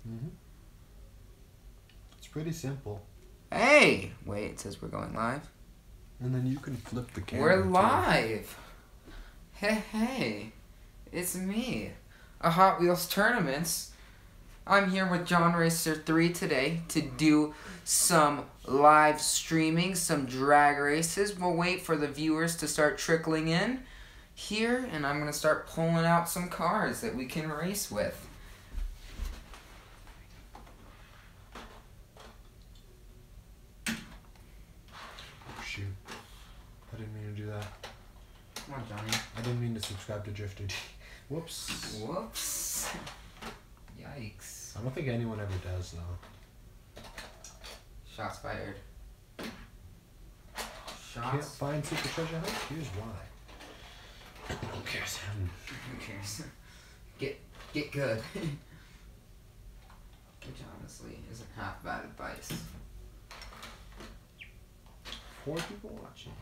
Mm-hmm. It's pretty simple. Hey! Wait, it says we're going live. And then you can flip the camera. We're live! Hey, it's me. A Hot Wheels Tournaments. I'm here with John Racer 3 today to do some live streaming, some drag races. We'll wait for the viewers to start trickling in here, and I'm going to start pulling out some cars that we can race with. Oh, shoot. I didn't mean to do that. Come on, Johnny. I didn't mean to subscribe to Drifted. Whoops. Whoops. Yikes. I don't think anyone ever does, though. Shots fired. Can't find Secret Treasure Hunt? Here's why. Who cares? Who cares? Get good. Which honestly isn't half bad advice. 4 people watching.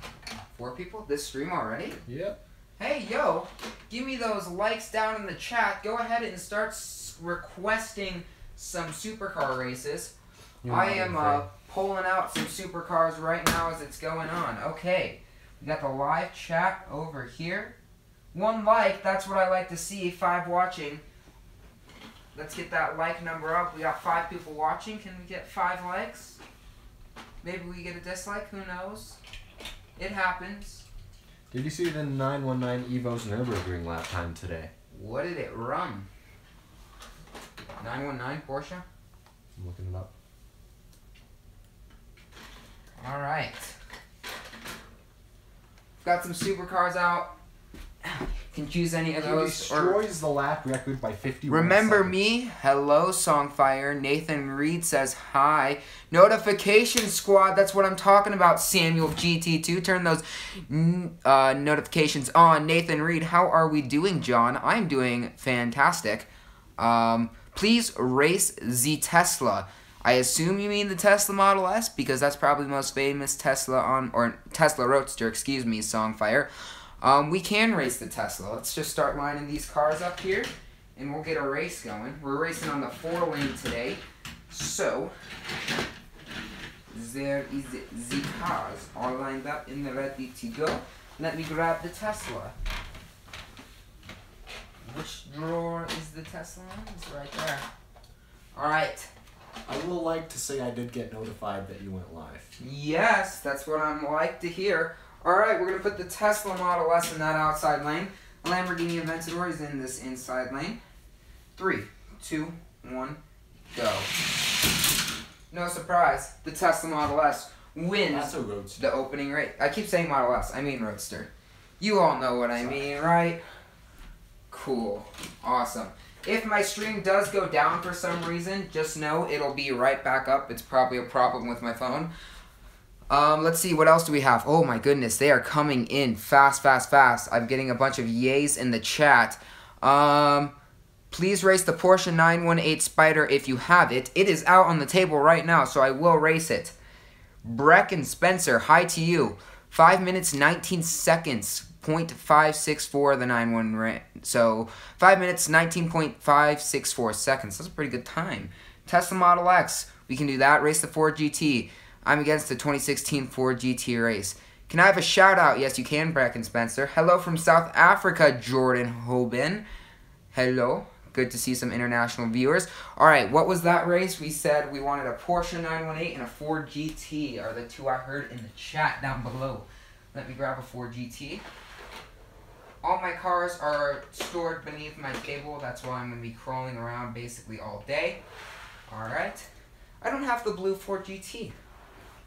4 people? This stream already? Yep. Hey, yo, give me those likes down in the chat. Go ahead and start requesting some supercar races. I am pulling out some supercars right now as it's going on. Okay, we got the live chat over here. 1 like, that's what I like to see. 5 watching. Let's get that like number up. We got 5 people watching. Can we get 5 likes? Maybe we get a dislike. Who knows? It happens. Did you see the 919 Evo's Nürburgring lap time today? What did it run? 919 Porsche? I'm looking it up. Alright. Got some supercars out. Can choose any of those. He destroys the lap record by 51 Remember seconds. me? Hello, Songfire. Nathan Reed says hi. Notification Squad, that's what I'm talking about, Samuel GT2. Turn those notifications on. Nathan Reed, how are we doing, John? I'm doing fantastic. Please race the Tesla. I assume you mean the Tesla Model S, because that's probably the most famous Tesla or Tesla Roadster, excuse me, Songfire. We can race the Tesla. Let's just start lining these cars up here, and we'll get a race going. We're racing on the 4-lane today, so there is the cars all lined up and ready to go. Let me grab the Tesla. Which drawer is the Tesla in? It's right there. Alright. I will like to say I did get notified that you went live. Yes, that's what I'm like to hear. Alright, we're going to put the Tesla Model S in that outside lane. Lamborghini Aventador is in this inside lane. 3, 2, 1, go. No surprise, the Tesla Model S wins the opening race. I keep saying Model S, I mean Roadster. You all know what I mean, right? Cool. Awesome. If my stream does go down for some reason, just know it'll be right back up. It's probably a problem with my phone. Let's see, what else do we have? Oh my goodness, they are coming in fast, fast, fast. I'm getting a bunch of yays in the chat. Please race the Porsche 918 Spyder if you have it. It is out on the table right now, so I will race it. Breck and Spencer, hi to you. 5 minutes, 19 seconds. 0.564 the 9-1 so 5 minutes 19.564 seconds. That's a pretty good time. Tesla Model X, we can do that. Race the Ford GT. I'm against the 2016 Ford GT race. Can I have a shout out? Yes, you can, Bracken Spencer. Hello from South Africa, Jordan Hoban. Hello. Good to see some international viewers. Alright, what was that race? We said we wanted a Porsche 918 and a Ford GT are the 2 I heard in the chat down below. Let me grab a Ford GT. All my cars are stored beneath my table. That's why I'm going to be crawling around basically all day. Alright. I don't have the blue Ford GT.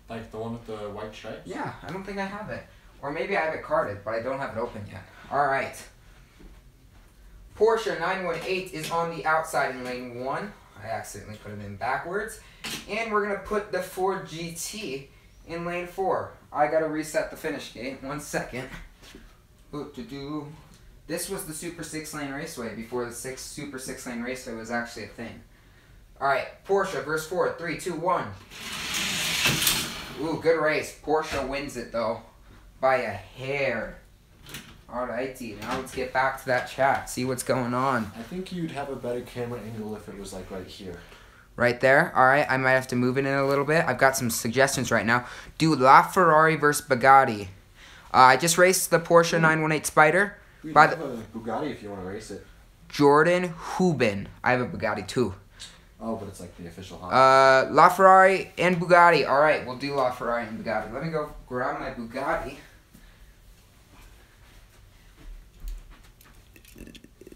Like the one with the white stripes? Yeah, I don't think I have it. Or maybe I have it carded, but I don't have it open yet. Alright. Porsche 918 is on the outside in lane 1. I accidentally put it in backwards. And we're going to put the Ford GT in lane 4. I got to reset the finish gate. 1 second. This was the Super 6-lane raceway before the Super 6-lane raceway was actually a thing. Alright, Porsche versus Ford. 3, 2, 1. Ooh, good race. Porsche wins it, though. By a hair. Alrighty, now let's get back to that chat. See what's going on. I think you'd have a better camera angle if it was like right here. right there. All right, I might have to move it in a little bit. I've got some suggestions right now. Do LaFerrari versus Bugatti. I just raced the Porsche 918 Spider. We By have a Bugatti if you want to race it. Jordan Hubin. I have a Bugatti too. Oh, but it's like the official Hot. LaFerrari and Bugatti. All right, we'll do LaFerrari and Bugatti. Let me go grab my Bugatti.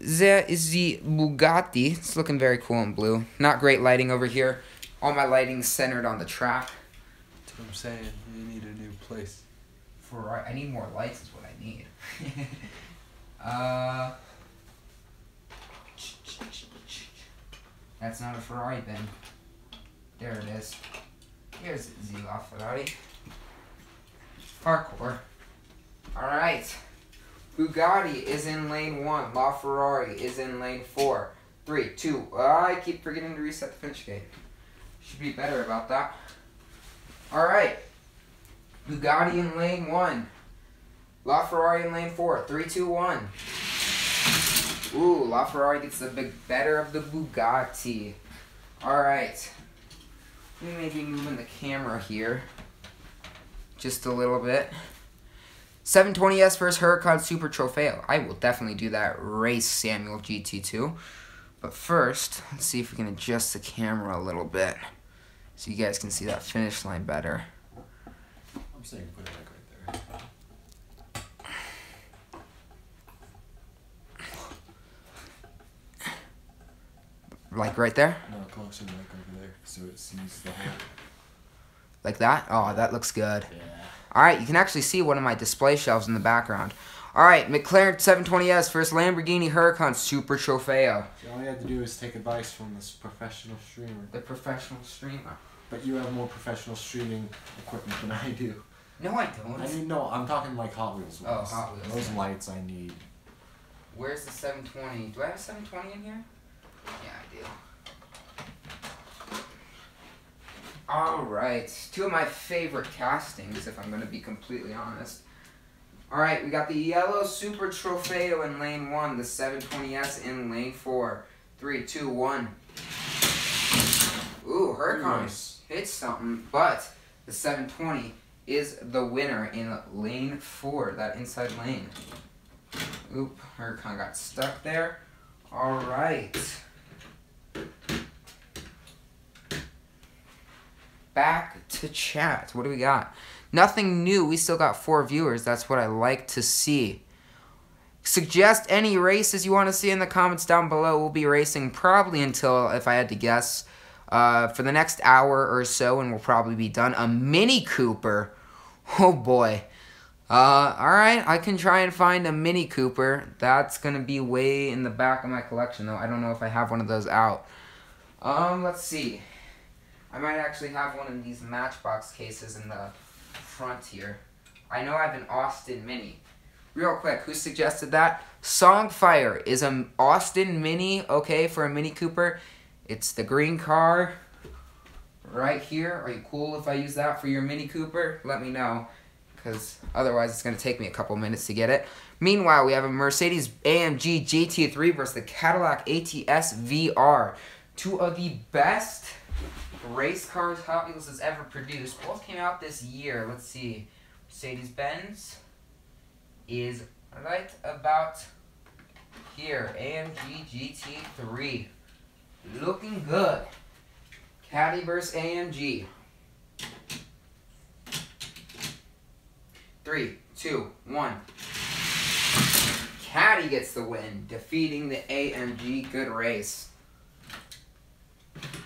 There is the Bugatti. It's looking very cool in blue. Not great lighting over here. All my lighting's centered on the track. That's what I'm saying. You need a new place. Ferrari. I need more lights is what I need. That's not a Ferrari then. There it is. Here's the LaFerrari. Parkour. Alright. Bugatti is in lane 1. LaFerrari is in lane 4. 3, 2. I keep forgetting to reset the finish gate. Should be better about that. Alright. Bugatti in lane 1. LaFerrari in lane 4. 3, 2, 1. Ooh, LaFerrari gets the big better of the Bugatti. Alright. Let me maybe moving the camera here. Just a little bit. 720S versus Huracan Super Trofeo. I will definitely do that race, Samuel GT2. But first, let's see if we can adjust the camera a little bit so you guys can see that finish line better. I'm saying put it like right there. Like right there? No, closer like over there so it sees the whole. Like that? Oh, that looks good. Yeah. Alright, you can actually see one of my display shelves in the background. Alright, McLaren 720S versus Lamborghini Huracan Super Trofeo. So all you have to do is take advice from this professional streamer. The professional streamer. But you have more professional streaming equipment than I do. No, I don't. I mean, no, I'm talking like Hot Wheels. Oh, Hot Wheels. Those lights I need. Where's the 720? Do I have a 720 in here? Yeah, I do. Alright, two of my favorite castings, if I'm going to be completely honest. Alright, we got the yellow Super Trofeo in lane 1, the 720S in lane 4. 3, 2, 1. Ooh, Huracan Nice. hit something, but the 720 is the winner in lane 4, that inside lane. Oop, Huracan got stuck there. Alright. Back to chat. What do we got? Nothing new. We still got 4 viewers. That's what I like to see. Suggest any races you want to see in the comments down below. We'll be racing probably until, if I had to guess, for the next hour or so, and we'll probably be done. A Mini Cooper. Oh boy. Alright, I can try and find a Mini Cooper. That's going to be way in the back of my collection, though. I don't know if I have one of those out. Let's see. I might actually have one of these Matchbox cases in the front here. I know I have an Austin Mini. Real quick, who suggested that? Songfire is an Austin Mini, okay, for a Mini Cooper. It's the green car right here. Are you cool if I use that for your Mini Cooper? Let me know, because otherwise it's going to take me a couple minutes to get it. Meanwhile, we have a Mercedes AMG GT3 versus the Cadillac ATS VR. Two of the best race cars Hot Wheels has ever produced. Both came out this year. Let's see. Mercedes-Benz is right about here. AMG GT3. Looking good. Caddy versus AMG. 3, 2, 1. Caddy gets the win, defeating the AMG. Good race.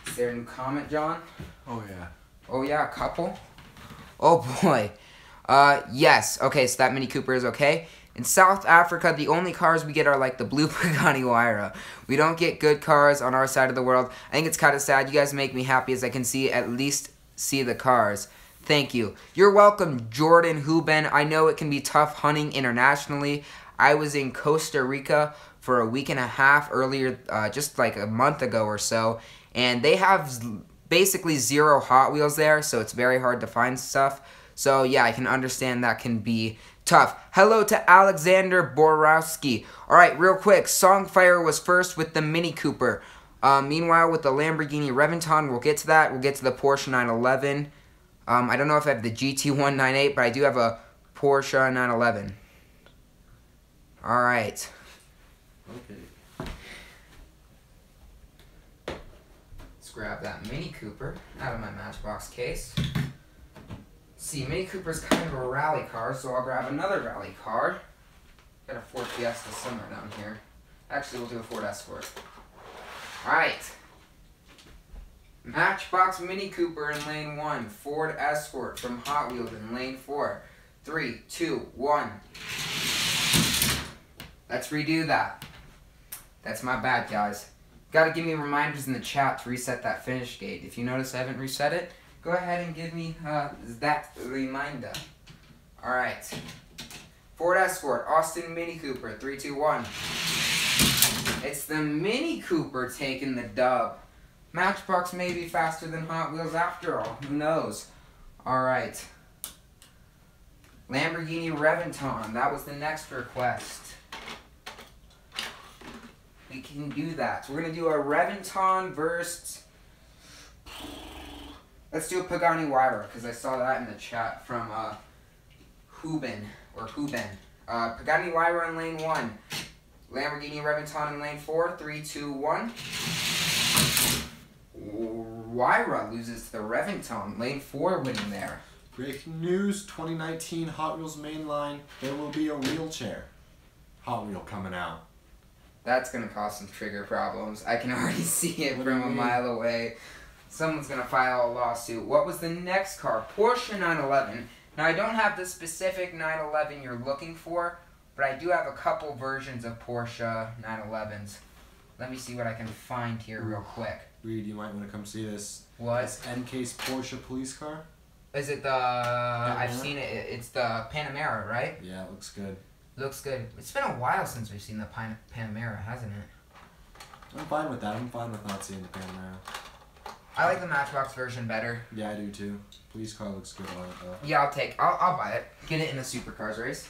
Is there a new comment, John? Oh yeah. Oh yeah, a couple? Oh boy. Yes. Okay, so that Mini Cooper is okay. In South Africa, the only cars we get are like the blue Pagani Huayra. We don't get good cars on our side of the world. I think it's kind of sad. You guys make me happy as I can see at least see the cars. Thank you. You're welcome, Jordan Huben. I know it can be tough hunting internationally. I was in Costa Rica for a week and a half earlier, just like a month ago or so. And they have basically 0 Hot Wheels there, so it's very hard to find stuff. So yeah, I can understand that can be tough. Hello to Alexander Borowski. Alright, real quick, Songfire was first with the Mini Cooper. Meanwhile, with the Lamborghini Reventon, we'll get to that. We'll get to the Porsche 911. I don't know if I have the GT198, but I do have a Porsche 911. All right. Okay. Let's grab that Mini Cooper out of my Matchbox case. See, Mini Cooper's kind of a rally car, so I'll grab another rally car. Got a Ford Fiesta somewhere down here. Actually, we'll do a Ford Escort. Alright. Matchbox Mini Cooper in lane 1. Ford Escort from Hot Wheels in lane 4. 3, 2, 1. Let's redo that. That's my bad, guys. Gotta give me reminders in the chat to reset that finish gate. If you notice I haven't reset it, go ahead and give me that reminder. Alright. Ford Escort, Austin Mini Cooper, 3, 2, 1. It's the Mini Cooper taking the dub. Matchbox may be faster than Hot Wheels after all. Who knows? Alright. Lamborghini Reventon. That was the next request. We can do that. So we're going to do a Reventon versus... Let's do a Pagani Huayra, because I saw that in the chat from Huben. Pagani Huayra in lane 1. Lamborghini Reventon in lane 4. 3, 2, 1. Huayra loses to the Reventon. Lane 4 winning there. Breaking news, 2019 Hot Wheels mainline, there will be a wheelchair. Hot Wheel coming out. That's going to cause some trigger problems. I can already see it from a mile away. Someone's going to file a lawsuit. What was the next car? Porsche 911. Now, I don't have the specific 911 you're looking for, but I do have a couple versions of Porsche 911s. Let me see what I can find here real quick. Reed, you might want to come see this. What? This NCase Porsche police car. Is it the... I've seen it. It's the Panamera, right? Yeah, it looks good. Looks good. It's been a while since we've seen the Panamera, hasn't it? I'm fine with that. I'm fine with not seeing the Panamera. I like the Matchbox version better. Yeah, I do too. Police car looks good on it though. Yeah, I'll buy it. Get it in the supercars race.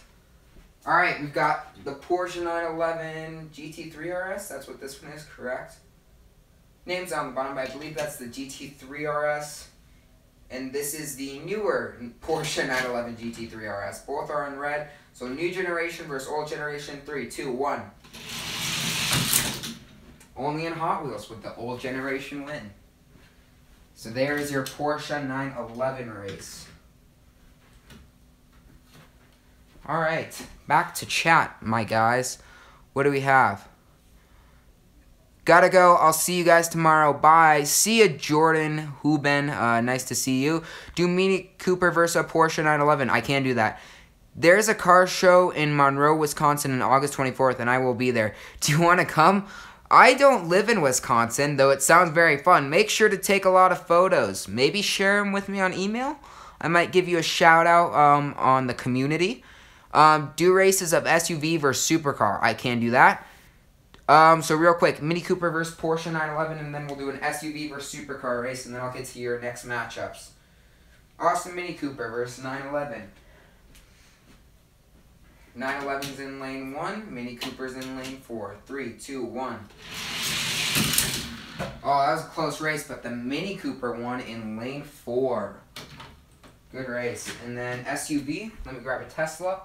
Alright, we've got the Porsche 911 GT3 RS. That's what this one is, correct? Name's on the bottom, but I believe that's the GT3 RS. And this is the newer Porsche 911 GT3 RS. Both are in red. So new generation versus old generation. 3, 2, 1. Only in Hot Wheels would the old generation win. So there is your Porsche 911 race. Alright, back to chat, my guys. What do we have? Gotta go. I'll see you guys tomorrow. Bye. See ya, Jordan Huben. Nice to see you. Do Mini Cooper versus a Porsche 911. I can do that. There's a car show in Monroe, Wisconsin on August 24th, and I will be there. Do you want to come? I don't live in Wisconsin, though it sounds very fun. Make sure to take a lot of photos. Maybe share them with me on email. I might give you a shout out on the community. Do races of SUV versus supercar. I can do that. So real quick, Mini Cooper versus Porsche 911, and then we'll do an SUV versus supercar race, and then I'll get to your next matchups. Austin Mini Cooper versus 911. 911's in lane 1, Mini Cooper's in lane 4. 3, 2, 1. Oh, that was a close race, but the Mini Cooper won in lane 4. Good race. And then SUV, let me grab a Tesla.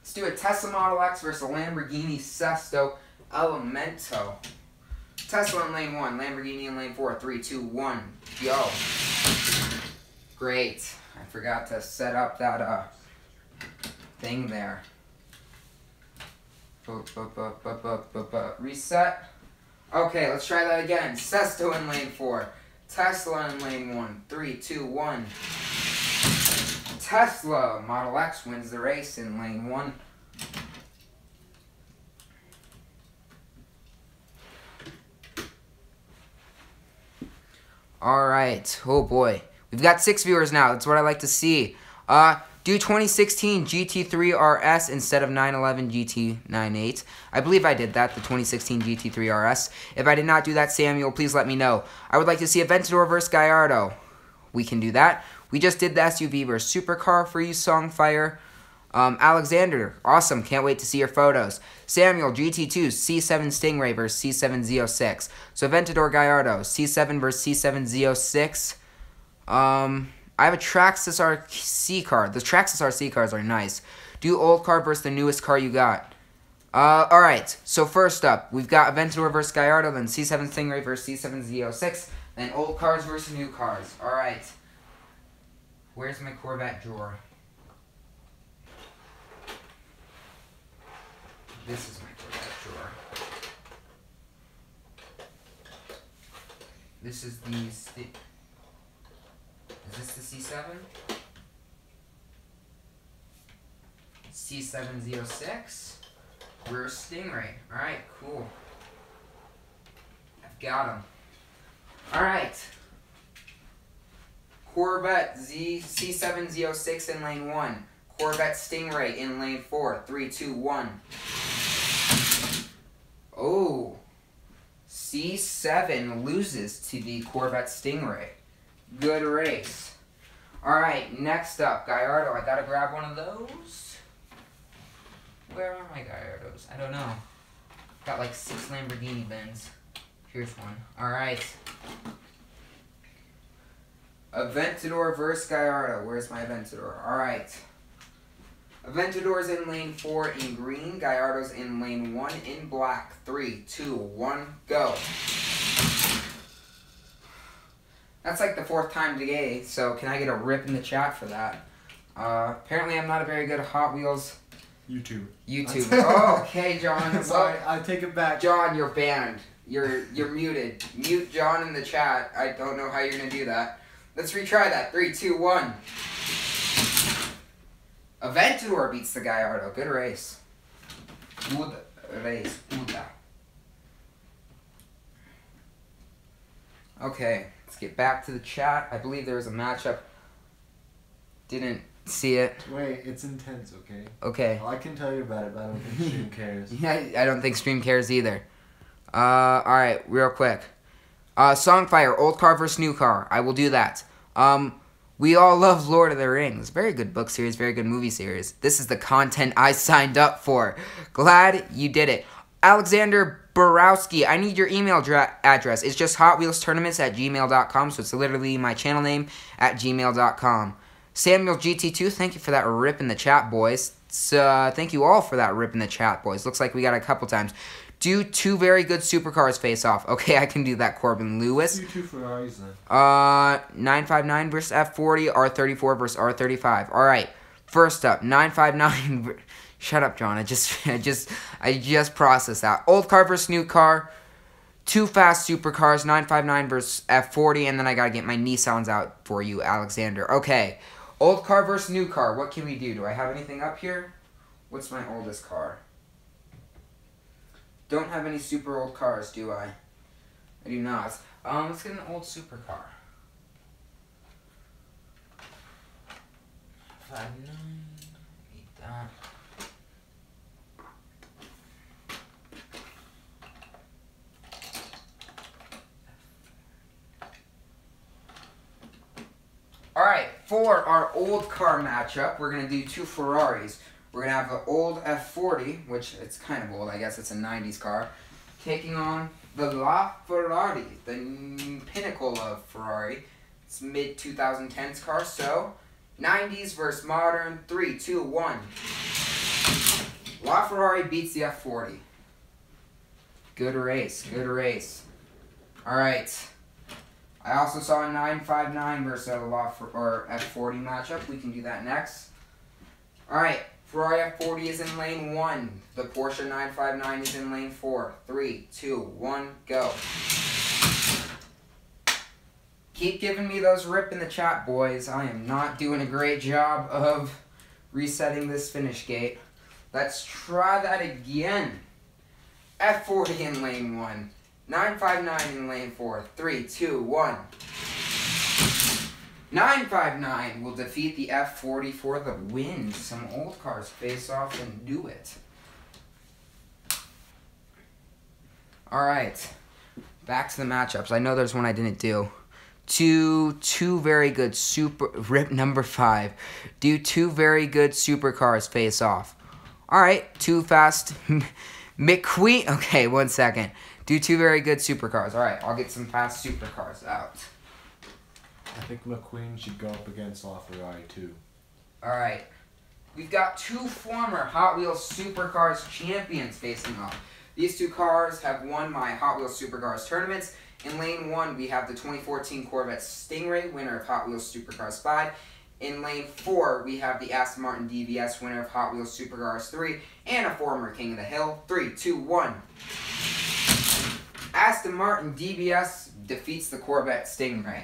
Let's do a Tesla Model X versus a Lamborghini Sesto Elemento. Tesla in lane 1, Lamborghini in lane 4. 3, 2, 1. Go. Great. I forgot to set up that thing there. Reset. Okay, let's try that again. Sesto in lane 4. Tesla in lane 1. 3, 2, 1. Tesla Model X wins the race in lane 1. Alright. Oh boy. We've got 6 viewers now. That's what I like to see. Do 2016 GT3 RS instead of 911 GT98. I believe I did that, the 2016 GT3 RS. If I did not do that, Samuel, please let me know. I would like to see Aventador versus Gallardo. We can do that. We just did the SUV versus supercar for you, Songfire. Alexander, awesome. Can't wait to see your photos. Samuel, GT2, C7 Stingray versus C7 Z06. So Aventador Gallardo, C7 versus C7 Z06. I have a Traxxas RC car. The Traxxas RC cars are nice. Do old car versus the newest car you got. Alright, so first up, we've got Aventador versus Gallardo, then C7 Stingray versus C7 Z06, then old cars versus new cars. Alright. Where's my Corvette drawer? This is my Corvette drawer. This is the... Is this the C7? C7Z06. Rear Stingray. Alright, cool. I've got him. Alright. Corvette C7Z06 in lane 1. Corvette Stingray in lane 4. 3, 2, 1. Oh. C7 loses to the Corvette Stingray. Good race. Alright, next up, Gallardo. I gotta grab one of those. Where are my Gallardos? I don't know. Got like 6 Lamborghini bins. Here's one. Alright. Aventador versus Gallardo. Where's my Aventador? Alright. Aventador's in lane 4 in green. Gallardo's in lane 1 in black. 3, 2, 1, go. That's like the 4th time today, so can I get a rip in the chat for that? Apparently I'm not a very good Hot Wheels YouTube. Oh, okay, John. I'm sorry, I take it back. John, you're banned. You're muted. Mute John in the chat. I don't know how you're gonna do that. Let's retry that. 3, 2, 1. Aventador beats the Gallardo. Good race. Good race. Good. Okay, let's get back to the chat. I believe there was a matchup. Didn't see it. Wait, it's intense, okay? Okay. Well, I can tell you about it, but I don't think Stream cares. Yeah, I don't think Stream cares either. Alright, real quick. Songfire, old car versus new car. I will do that. We all love Lord of the Rings. Very good book series, very good movie series. This is the content I signed up for. Glad you did it. Alexander Borowski, I need your email address. It's just hotwheelstournaments@gmail.com, so it's literally my channel name @gmail.com. Samuel GT2, thank you for that rip in the chat, boys. Thank you all for that rip in the chat, boys. Looks like we got a couple times. Do 2 very good supercars face off. Okay, I can do that, Corbin Lewis. Do 2 Ferraris then. 959 versus F40, R34 versus R35. All right, first up, 959. Shut up, John. I just processed that. Old car versus new car. 2 fast supercars, 959 versus F40, and then I gotta get my Nissans out for you, Alexander. Okay, old car versus new car. What can we do? Do I have anything up here? What's my oldest car? Don't have any super old cars, do I? I do not. Let's get an old supercar. 59. Eat that. Alright, for our old car matchup, we're going to do 2 Ferraris. We're going to have the old F40, which it's kind of old, I guess it's a 90s car, taking on the La Ferrari, the pinnacle of Ferrari. It's mid-2010s car, so 90s versus modern, 3, 2, 1. La Ferrari beats the F40. Good race, good race. Alright. I also saw a 959 versus a F40 matchup. We can do that next. Alright, Ferrari F40 is in lane 1. The Porsche 959 is in lane 4. 3, 2, 1, go. Keep giving me those rip in the chat, boys. I am not doing a great job of resetting this finish gate. Let's try that again. F40 in lane 1. 959 in lane 4. 3, 2, 1. 959 will defeat the F40 for the win. Some old cars face off and do it. Alright. Back to the matchups. I know there's one I didn't do. two very good rip number 5. Do 2 very good supercars face off? All right, 2 fast McQueen. Okay, 1 second. Do 2 very good supercars. All right, I'll get some fast supercars out. I think McQueen should go up against LaFerrari too. All right, we've got 2 former Hot Wheels Supercars champions facing off. These 2 cars have won my Hot Wheels Supercars tournaments. In lane 1, we have the 2014 Corvette Stingray, winner of Hot Wheels Supercars 5. In lane 4, we have the Aston Martin DBS, winner of Hot Wheels Supercars 3, and a former King of the Hill. 3, 2, 1. Aston Martin DBS defeats the Corvette Stingray.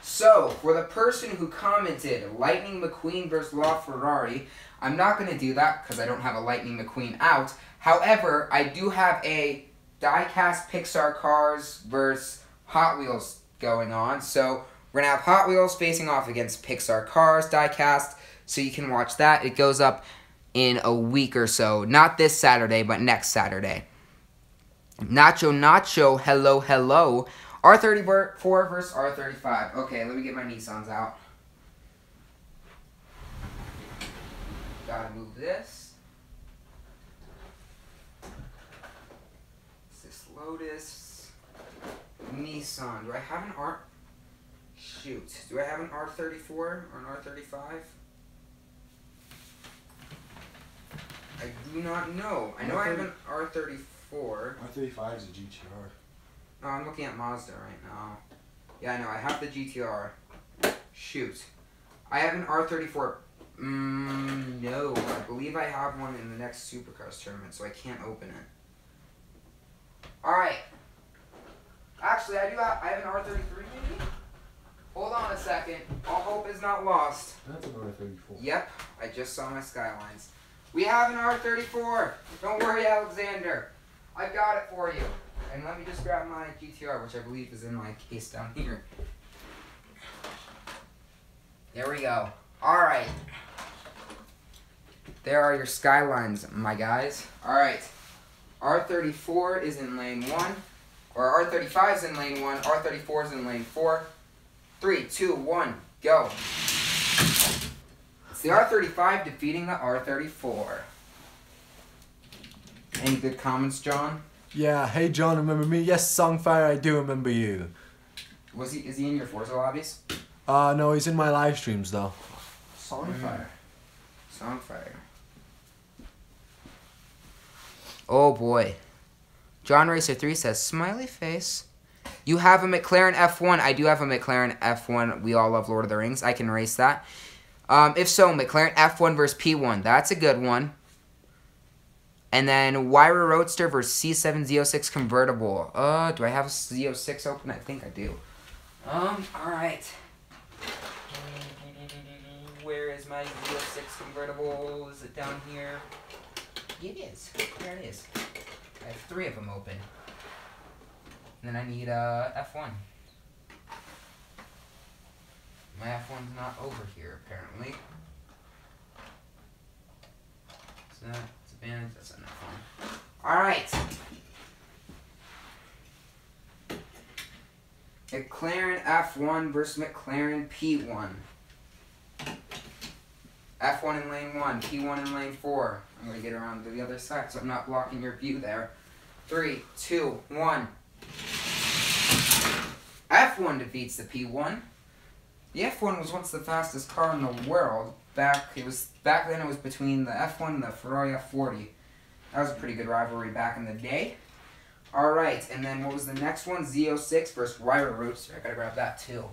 So, for the person who commented Lightning McQueen versus LaFerrari, I'm not going to do that because I don't have a Lightning McQueen out. However, I do have a die-cast Pixar cars versus Hot Wheels going on. So, we're going to have Hot Wheels facing off against Pixar cars die-cast. So, you can watch that. It goes up in a week or so. Not this Saturday, but next Saturday. Nacho, hello, hello. R34 versus R35. Okay, let me get my Nissans out. Gotta move this. Is this Lotus? Nissan. Do I have an R... Shoot. Do I have an R34 or an R35? I do not know. I know I have an R34. R35 is a GTR. No, I'm looking at Mazda right now. Yeah, I know. I have the GTR. Shoot. I have an R34. No. I believe I have one in the next Supercars tournament, so I can't open it. Alright. Actually, I have an R33 maybe? Hold on a second. All hope is not lost. That's an R34. Yep. I just saw my Skylines. We have an R34. Don't worry, Alexander. I got it for you. And let me just grab my GTR, which I believe is in my case down here. There we go. Alright. There are your Skylines, my guys. Alright. R34 is in lane 1. Or R35 is in lane 1. R34 is in lane 4. 3, 2, 1, go. It's the R35 defeating the R34. Any good comments, John? Yeah, hey John, remember me? Yes, Songfire, I do remember you. Is he in your Forza lobbies? No, he's in my live streams though. Songfire. Songfire. Oh boy. John Racer 3 says, smiley face. You have a McLaren F1. I do have a McLaren F1. We all love Lord of the Rings. I can race that. If so, McLaren F1 versus P1. That's a good one. And then Wyra Roadster versus C7 Z06 convertible. Do I have a Z06 open? I think I do. Alright. Where is my Z06 convertible? Is it down here? It is. There it is. I have 3 of them open. And then I need F1. My F1's not over here, apparently. So that's a band. That's an F1. Alright. McLaren F1 versus McLaren P1. F1 in lane 1, P1 in lane 4. I'm going to get around to the other side so I'm not blocking your view there. 3, 2, 1. F1 defeats the P1. The F1 was once the fastest car in the world. Back then it was between the F1 and the Ferrari F40. That was a pretty good rivalry back in the day. Alright, and then what was the next one? Z06 versus Wyra Roadster. I gotta grab that too.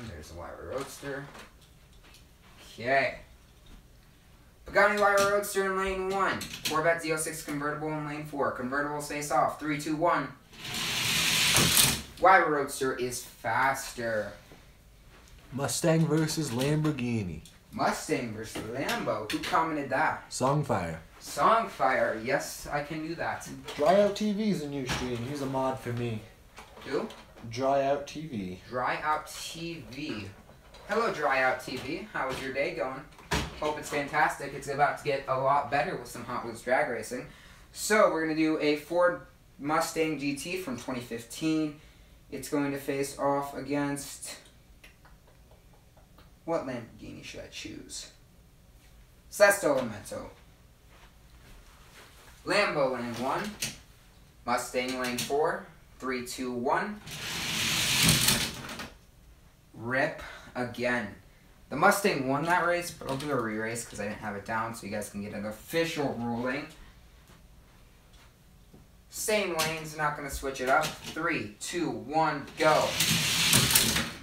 There's a Wyra Roadster. Okay. Pagani Wyra Roadster in lane 1. Corvette Z06 convertible in lane 4. Convertibles face off. 3, 2, 1. Wyra Roadster is faster. Mustang versus Lamborghini. Mustang versus Lambo. Who commented that? Songfire. Songfire. Yes, I can do that. Dry Out TV is a new stream. He's a mod for me. Who? Dry Out TV. Dry Out TV. Hello, Dry Out TV. How is your day going? Hope it's fantastic. It's about to get a lot better with some Hot Wheels drag racing. So, we're going to do a Ford Mustang GT from 2015. It's going to face off against... What Lamborghini should I choose? Sesto Elemento. Lambo lane 1. Mustang lane 4. 3, 2, 1. Rip again. The Mustang won that race, but I'll do a re-race because I didn't have it down so you guys can get an official ruling. Same lanes, not going to switch it up. 3, 2, 1, go.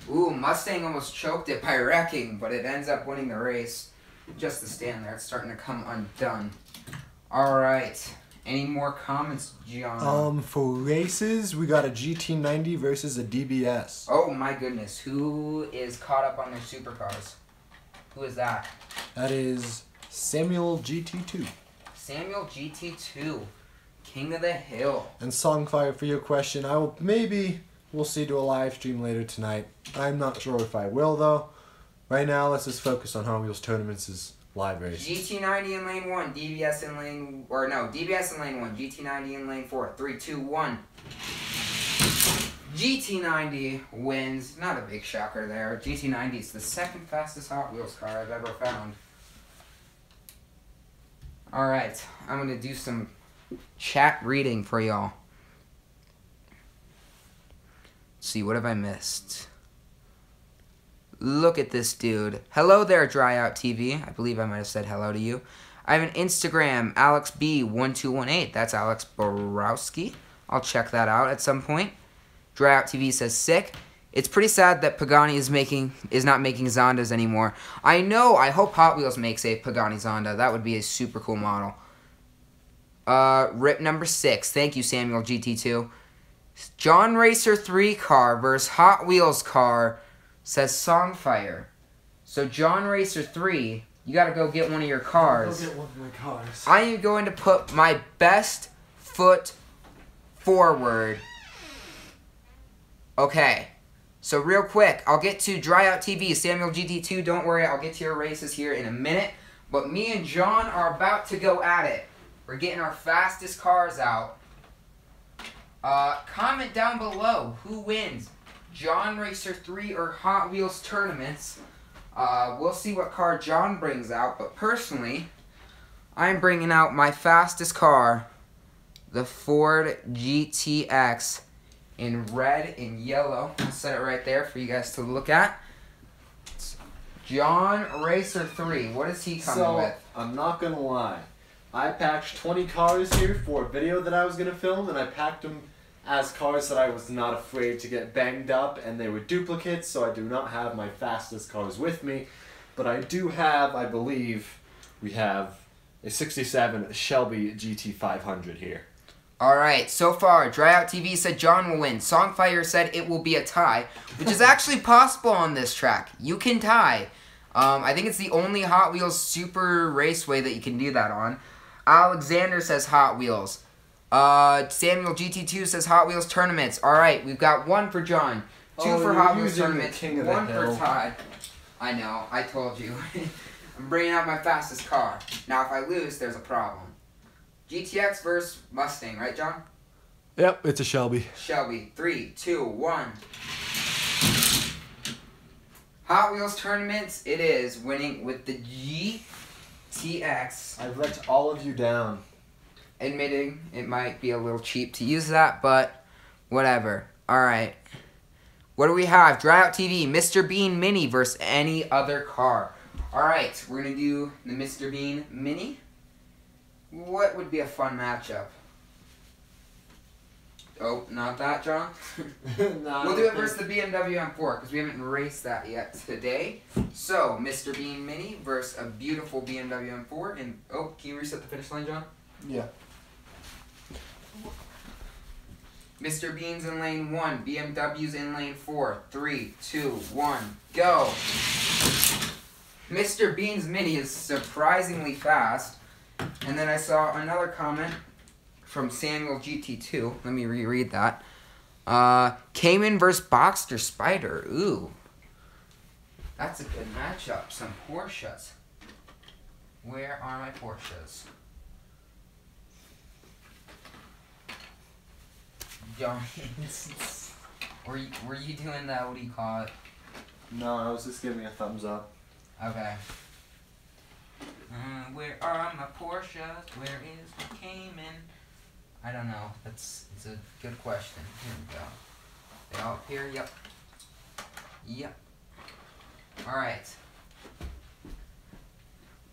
Ooh, Mustang almost choked it by wrecking, but it ends up winning the race. Just to stand there, it's starting to come undone. Alright, any more comments, John? For races, we got a GT90 versus a DBS. Oh my goodness, who is caught up on their supercars? Who is that? That is Samuel GT2. Samuel GT2, King of the Hill. And Songfire, for your question, we'll see, do a live stream later tonight. I'm not sure if I will, though. Right now, let's just focus on Hot Wheels Tournaments' live race. GT90 in lane 1, DBS in lane... Or no, DBS in lane 1, GT90 in lane 4. 3, 2, 1. GT90 wins. Not a big shocker there. GT90 is the second fastest Hot Wheels car I've ever found. Alright, I'm going to do some chat reading for y'all. Let's see, what have I missed? Look at this dude. Hello there, Dryout TV. I believe I might have said hello to you. I have an Instagram, AlexB1218. That's Alex Borowski. I'll check that out at some point. Dryout TV says sick. It's pretty sad that Pagani is not making Zondas anymore. I know. I hope Hot Wheels makes a Pagani Zonda. That would be a super cool model. Rip number 6. Thank you, Samuel GT2. John Racer 3 car versus Hot Wheels car, says Songfire. So John Racer 3, you gotta go get one of your cars. Go get one of my cars. I am going to put my best foot forward. Okay. So real quick, I'll get to Dryout TV, Samuel GT2. Don't worry, I'll get to your races here in a minute. But me and John are about to go at it. We're getting our fastest cars out. Comment down below who wins, John Racer 3 or Hot Wheels Tournaments. We'll see what car John brings out, but personally, I'm bringing out my fastest car, the Ford GTX in red and yellow. I'll set it right there for you guys to look at. John Racer 3, what is he coming with? I'm not gonna lie. I packed 20 cars here for a video that I was gonna film, and I packed them as cars that I was not afraid to get banged up, and they were duplicates, so I do not have my fastest cars with me. But I do have, I believe, we have a 67 Shelby GT500 here. Alright, so far, Dryout TV said John will win. Songfire said it will be a tie, which is actually possible on this track. You can tie. I think it's the only Hot Wheels Super Raceway that you can do that on. Alexander says Hot Wheels. Samuel GT2 says Hot Wheels Tournaments. Alright, we've got 1 for John, 2 for Hot Wheels Tournaments, 1 for Todd. I know, I told you. I'm bringing out my fastest car. Now, if I lose, there's a problem. GTX versus Mustang, right, John? Yep, it's a Shelby. Shelby. 3, 2, 1. Hot Wheels Tournaments, it is winning with the GTX. I've let all of you down. Admitting it might be a little cheap to use that, but whatever. Alright. What do we have? Dryout TV, Mr. Bean Mini versus any other car. Alright, we're going to do the Mr. Bean Mini. What would be a fun matchup? Oh, not that, John? We'll do it versus the BMW M4, because we haven't raced that yet today. So, Mr. Bean Mini versus a beautiful BMW M4. And oh, can you reset the finish line, John? Yeah. Mr. Bean's in lane 1, BMW's in lane 4. 3, 2, 1, go! Mr. Bean's Mini is surprisingly fast. And then I saw another comment from Samuel GT2. Let me reread that. Cayman versus Boxster Spider. Ooh. That's a good matchup. Some Porsches. Where are my Porsches? John. Were you doing that? What do you call it? No, I was just giving a thumbs up. Okay. Where are my Porsches? Where is my Cayman? I don't know. It's a good question. Here we go. They all up here? Yep. Yep. Alright.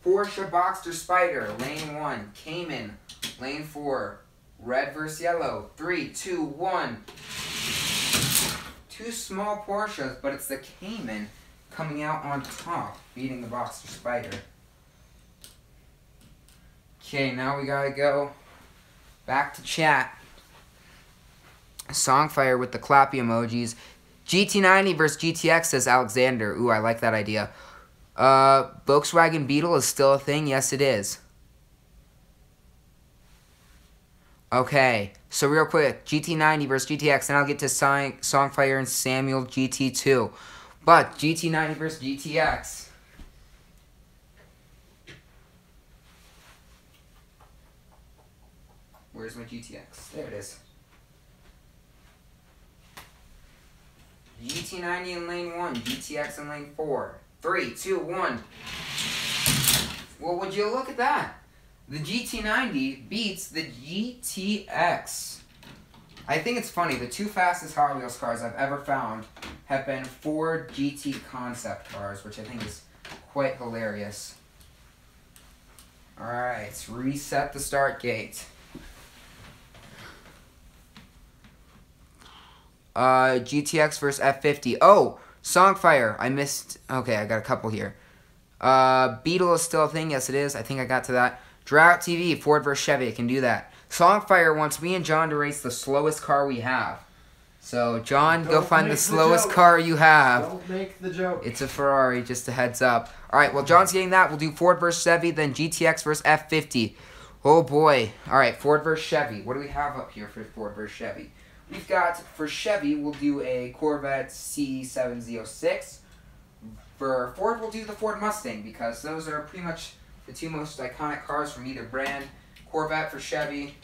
Porsche Boxster Spider, lane 1. Cayman, lane 4. Red versus yellow. 3, 2, 1. Two small Porsches, but it's the Cayman coming out on top, beating the Boxster Spider. Okay, now we gotta go back to chat. Songfire with the clappy emojis. GT90 versus GTX, says Alexander. Ooh, I like that idea. Volkswagen Beetle is still a thing? Yes, it is. Okay, so real quick, GT90 versus GTX, and I'll get to Songfire and Samuel GT2. But GT90 versus GTX. Where's my GTX? There it is. GT90 in lane 1, GTX in lane 4. 3, 2, 1. Well, would you look at that? The GT90 beats the GTX. I think it's funny. The two fastest Hot Wheels cars I've ever found have been Ford GT concept cars, which I think is quite hilarious. Alright, let's reset the start gate. GTX versus F50. Oh, Songfire. I missed. Okay, I got a couple here. Beetle is still a thing. Yes, it is. I think I got to that. Drought TV. Ford versus Chevy. I can do that. Songfire wants me and John to race the slowest car we have. So, John, go find the slowest car you have. Don't make the joke. It's a Ferrari, just a heads up. Alright, well, John's getting that. We'll do Ford versus Chevy, then GTX versus F50. Oh, boy. Alright, Ford versus Chevy. What do we have up here for Ford versus Chevy? We've got, for Chevy, we'll do a Corvette C706. For Ford, we'll do the Ford Mustang, because those are pretty much the two most iconic cars from either brand. Corvette for Chevy,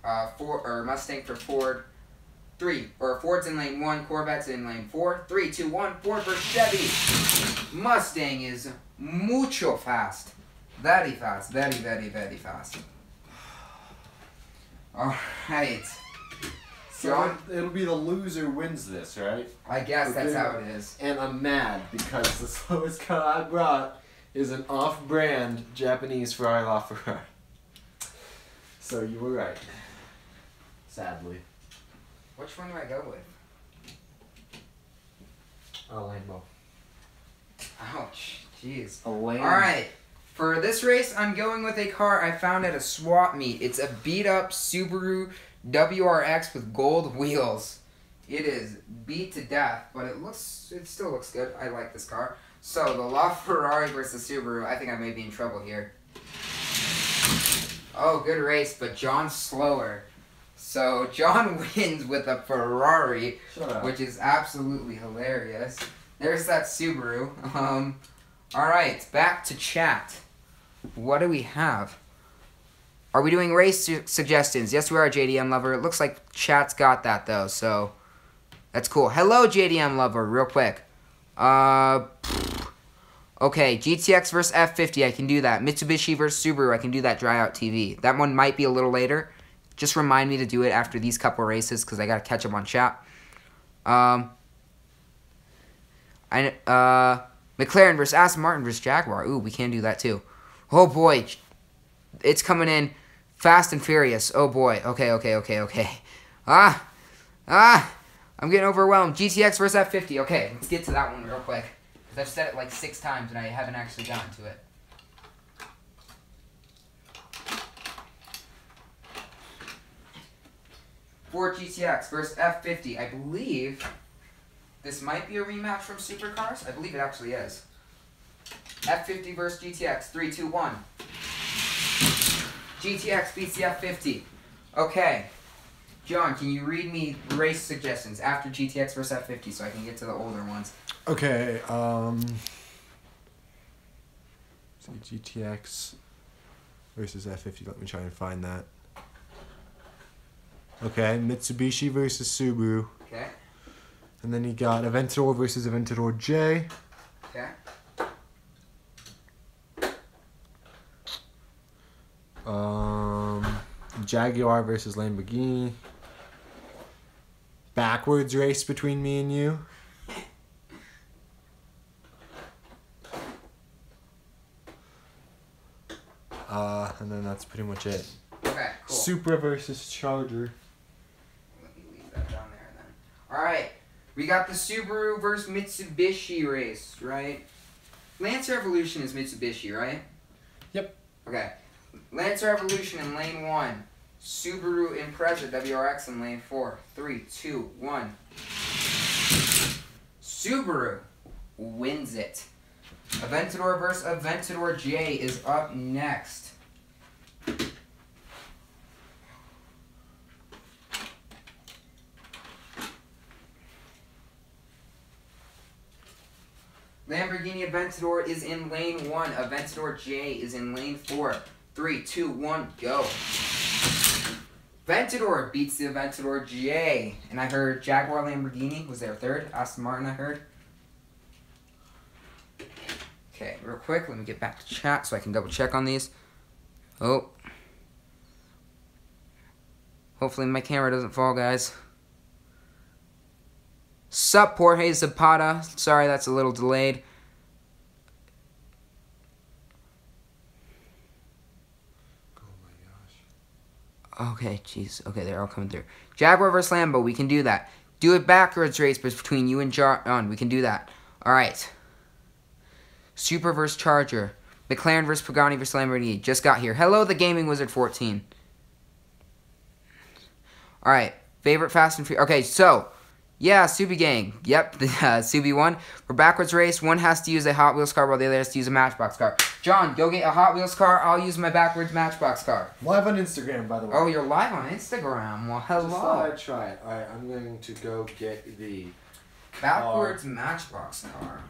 Mustang for Ford. Ford's in lane 1, Corvette's in lane 4. 3, 2, 1, Ford versus Chevy. Mustang is mucho fast. Very fast. Very, very, very fast. Alright. So it'll be the loser wins this, right? I guess that's how it is. And I'm mad because the slowest car I brought is an off-brand Japanese Ferrari LaFerrari. So you were right. Sadly. Which one do I go with? A Lambo. Ouch. Jeez. A Lambo. Alright. For this race, I'm going with a car I found at a swap meet. It's a beat-up Subaru WRX with gold wheels. It is beat to death, but it still looks good. I like this car. So, the LaFerrari versus Subaru. I think I may be in trouble here. Oh, good race, but John's slower. So, John wins with a Ferrari, which is absolutely hilarious. There's that Subaru. Alright, back to chat. What do we have? Are we doing race suggestions? Yes, we are, JDM Lover. It looks like chat's got that, though, so that's cool. Hello, JDM Lover, real quick. Okay, GTX versus F50, I can do that. Mitsubishi versus Subaru, I can do that. Dry Out TV. That one might be a little later. Just remind me to do it after these couple races, because I got to catch up on chat. McLaren versus Aston Martin versus Jaguar. Ooh, we can do that, too. Oh, boy. It's coming in fast and furious. Oh, boy. Okay. I'm getting overwhelmed. GTX versus F50. Okay, let's get to that one real quick. Because I've said it like 6 times and I haven't actually gotten to it. Ford GTX versus F50. I believe this might be a rematch from Supercars. I believe it actually is. F50 versus GTX. 3, 2, 1. GTX beats the F50. Okay. John, can you read me race suggestions after GTX versus F50 so I can get to the older ones? Okay, GTX versus F50. Let me try and find that. Okay, Mitsubishi versus Subaru. Okay. And then you got Aventador versus Aventador J. Okay. Jaguar versus Lamborghini. Backwards race between me and you. And then that's pretty much it. Okay, cool. Supra versus Charger. Let me leave that down there then. Alright. We got the Subaru versus Mitsubishi race, right? Lancer Evolution is Mitsubishi, right? Yep. Okay. Lancer Evolution in lane 1. Subaru Impreza WRX in lane 4. 3, 2, 1. Subaru wins it. Aventador versus Aventador J is up next. Lamborghini Aventador is in lane 1. Aventador J is in lane 4. 3, 2, 1, go. Aventador beats the Aventador J. And I heard Jaguar Lamborghini was there third. Aston Martin, I heard. Okay, real quick, let me get back to chat so I can double check on these. Oh. Hopefully my camera doesn't fall, guys. Sup, Jorge Zapata. Sorry, that's a little delayed. Oh my gosh. Okay, jeez. Okay, they're all coming through. Jaguar versus Lambo, we can do that. Do a backwards race between you and John. We can do that. Alright. Supra versus Charger. McLaren versus Pagani versus Lamborghini. Just got here. Hello, the Gaming Wizard 14. Alright. Favorite Fast and Furious. Okay, so. Yeah, Subi Gang. Yep, the Subi won. For backwards race, one has to use a Hot Wheels car while the other has to use a Matchbox car. John, go get a Hot Wheels car. I'll use my backwards Matchbox car. Live on Instagram, by the way. Oh, you're live on Instagram. Well, hello. Just thought I'd try it. Alright, I'm going to go get the... Backwards Matchbox car.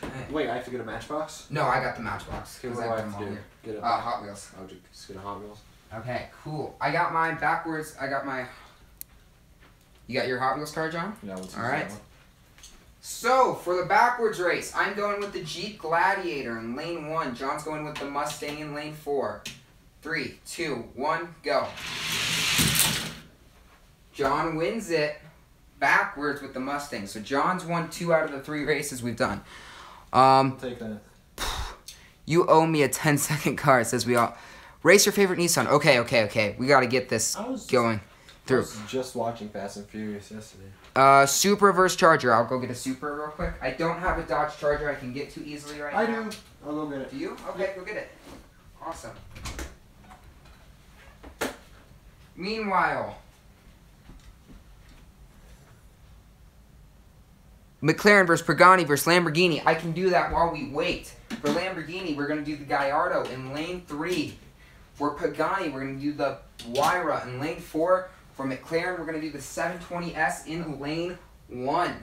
Okay. Wait, I have to get a Matchbox? No, I got the Matchbox. Okay, what Because do I I got have them to all do? here. Get a Hot Wheels. Oh, just get a Hot Wheels? Okay, cool. I got mine backwards. I got my... You got your Hot Wheels car, John? Yeah, let's use Alright. that one. So, for the backwards race, I'm going with the Jeep Gladiator in lane 1. John's going with the Mustang in lane 4. 3, 2, 1, go. John wins it backwards with the Mustang. So, John's won 2 out of the 3 races we've done. Take that. You owe me a 10-second car, says we all. Race your favorite Nissan. Okay. We got to get this going through. I was just watching Fast and Furious yesterday. Supra versus Charger. I'll go get a Supra real quick. I don't have a Dodge Charger I can get to easily right now. I do. I'll go get it. Do you? Okay, go get it. Awesome. Meanwhile, McLaren versus Pagani versus Lamborghini. I can do that while we wait. For Lamborghini, we're going to do the Gallardo in lane 3. For Pagani, we're going to do the Huayra in lane 4. For McLaren, we're going to do the 720S in lane 1.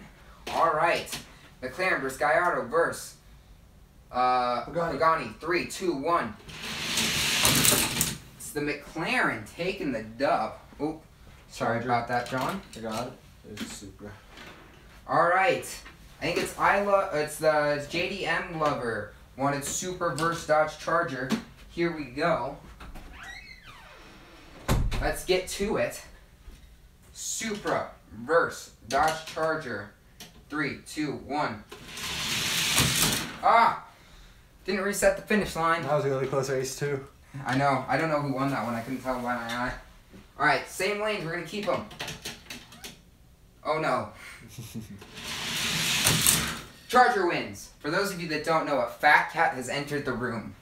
Alright. McLaren versus Gallardo versus Pagani. 3, 2, 1. It's the McLaren taking the dub. Oh, sorry about that, John. I got it. It's Supra. Alright. I think it's the JDM Lover wanted Supra versus Dodge Charger. Here we go. Let's get to it. Supra versus Dodge Charger. 3, 2, 1. Ah! Didn't reset the finish line. That was a really close race, too. I know. I don't know who won that one. I couldn't tell by my eye. Alright, same lanes. We're going to keep them. Oh, no. Charger wins. For those of you that don't know, a fat cat has entered the room.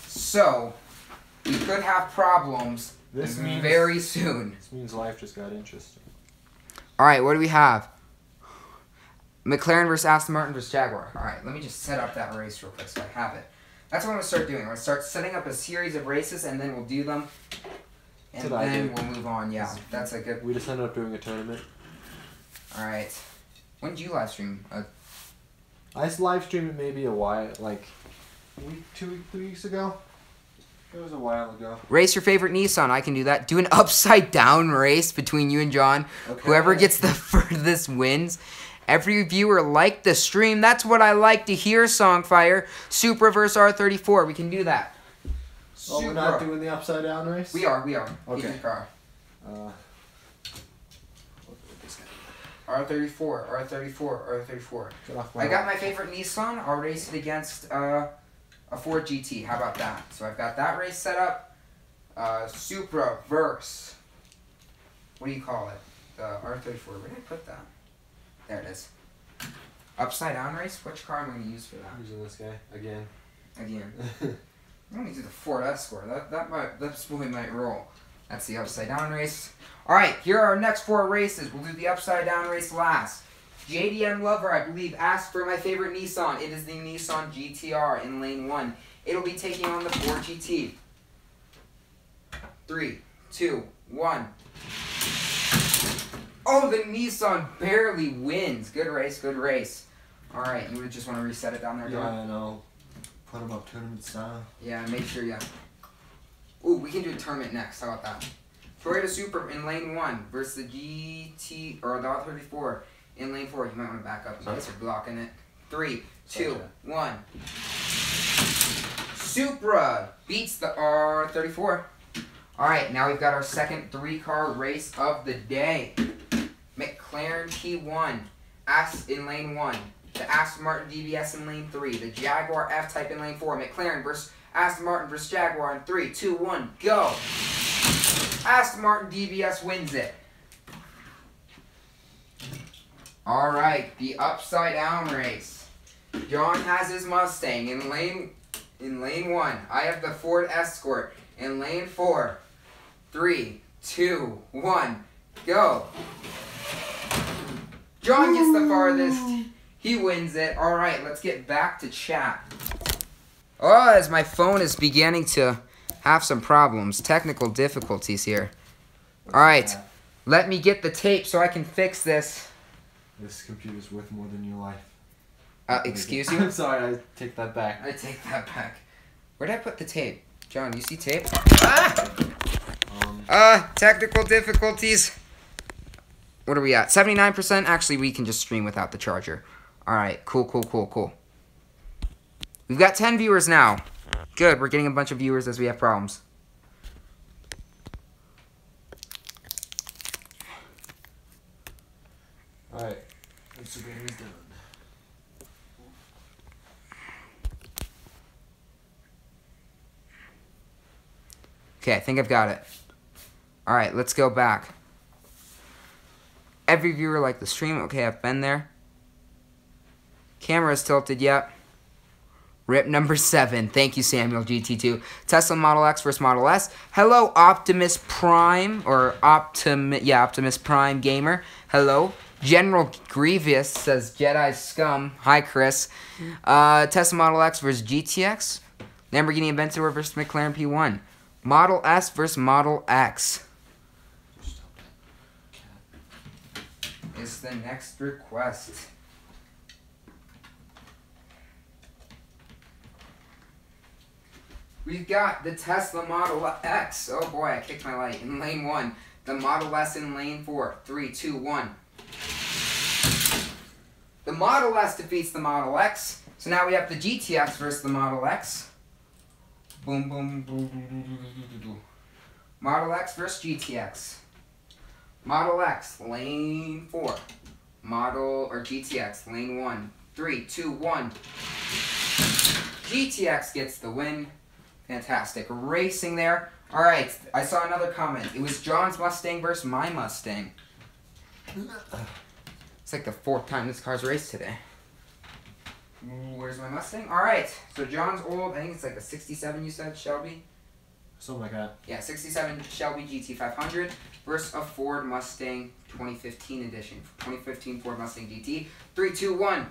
So, we could have problems very soon. This means life just got interesting. Alright, what do we have? McLaren versus Aston Martin versus Jaguar. Alright, let me just set up that race real quick so I have it. That's what I'm going to start doing. I'm going to start setting up a series of races and then we'll do them. And then we'll move on. Yeah, that's a good... We just ended up doing a tournament. Alright. When did you live stream? I live streamed it maybe a while, like a week, 2 weeks, 3 weeks ago. It was a while ago. Race your favorite Nissan. I can do that. Do an upside down race between you and John. Okay. Whoever gets the furthest wins. Every viewer liked the stream. That's what I like to hear, Songfire. Supra versus R34. We can do that. Oh, we're not doing the upside down race? We are. Okay. Get your car. R34. Get off my I got my favorite Nissan. I'll race it against a Ford GT. How about that? So I've got that race set up. Supra versus, what do you call it? The R34. Where did I put that? There it is. Upside down race? Which car am I going to use for that? I'm using this guy again. I'm going to do the Ford Escort. That's what we might roll. That's the upside down race. Alright, here are our next 4 races. We'll do the upside down race last. JDM Lover, I believe, asked for my favorite Nissan. It is the Nissan GTR in lane 1. It'll be taking on the Ford GT. 3, 2, 1. Oh, the Nissan barely wins. Good race, good race. Alright, you would just want to reset it down there, John? Yeah, and I'll put them up tournament style. Yeah, make sure, yeah. Ooh, we can do a tournament next. How about that? Toyota Supra in lane 1 versus the GT, or the R34 in lane 4. You might want to back up. You guys are blocking it. 3, 2, 1. Supra beats the R34. Alright, now we've got our second 3-car race of the day. McLaren T1, in lane 1. The Aston Martin DBS in lane 3. The Jaguar F-Type in lane 4. McLaren versus Aston Martin versus Jaguar in 3, 2, 1, go! Aston Martin DBS wins it. Alright, the upside down race. John has his Mustang in lane 1. I have the Ford Escort in lane 4. 3, 2, 1, go! John gets the farthest. He wins it. Alright, let's get back to chat. Oh, as my phone is beginning to have some problems. Technical difficulties here. Alright, let me get the tape so I can fix this. This computer's worth more than your life. Excuse you? I'm sorry, I take that back. I take that back. Where did I put the tape? John, you see tape? Technical difficulties. What are we at? 79%? Actually, we can just stream without the charger. Alright, cool. We've got 10 viewers now. Good, we're getting a bunch of viewers as we have problems. Alright, Instagram is done. Okay, I think I've got it. Alright, let's go back. Every viewer liked the stream. Okay, I've been there. Camera's tilted, yep. Rip number 7. Thank you, Samuel GT2. Tesla Model X versus Model S. Hello, Optimus Prime, or Optimus Prime Gamer. Hello. General Grievous says Jedi Scum. Hi, Chris. Tesla Model X versus GTX. Lamborghini Aventador versus McLaren P1. Model S versus Model X. Is the next request. We've got the Tesla Model X. Oh boy, I kicked my light in lane 1. The Model S in lane 4. 3, 2, 1. The Model S defeats the Model X. So now we have the GTX versus the Model X. Boom, boom, boom, boom. Model X versus GTX. Model X, lane 4. GTX, lane 1. 3, 2, 1. GTX gets the win. Fantastic. Racing there. Alright, I saw another comment. It was John's Mustang versus my Mustang. It's like the 4th time this car's raced today. Where's my Mustang? Alright, so John's old, I think it's like a 67 you said, Shelby? Something like that. Yeah, 67 Shelby GT500 versus a Ford Mustang 2015 edition. 2015 Ford Mustang GT. 3, 2, 1.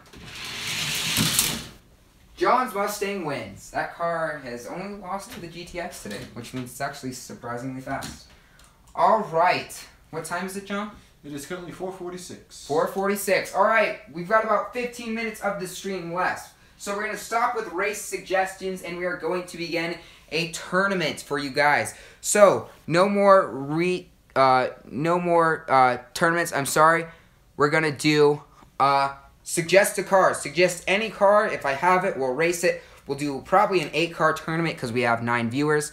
John's Mustang wins. That car has only lost to the GTX today, which means it's actually surprisingly fast. Alright. What time is it, John? It is currently 4:46. 4:46. Alright, we've got about 15 minutes of the stream left. So we're going to stop with race suggestions, and we are going to begin a tournament for you guys. So, no more tournaments. I'm sorry. We're going to do suggest a car. Suggest any car. If I have it, we'll race it. We'll do probably an 8-car tournament because we have 9 viewers.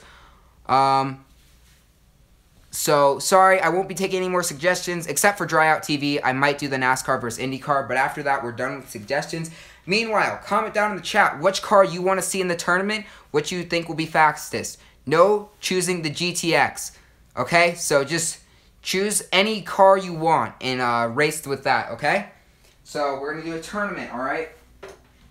So, sorry, I won't be taking any more suggestions, except for Dry Out TV. I might do the NASCAR versus IndyCar, but after that, we're done with suggestions. Meanwhile, comment down in the chat which car you want to see in the tournament, which you think will be fastest. No choosing the GTX, okay? So, just choose any car you want and race with that, okay? So, we're going to do a tournament, alright?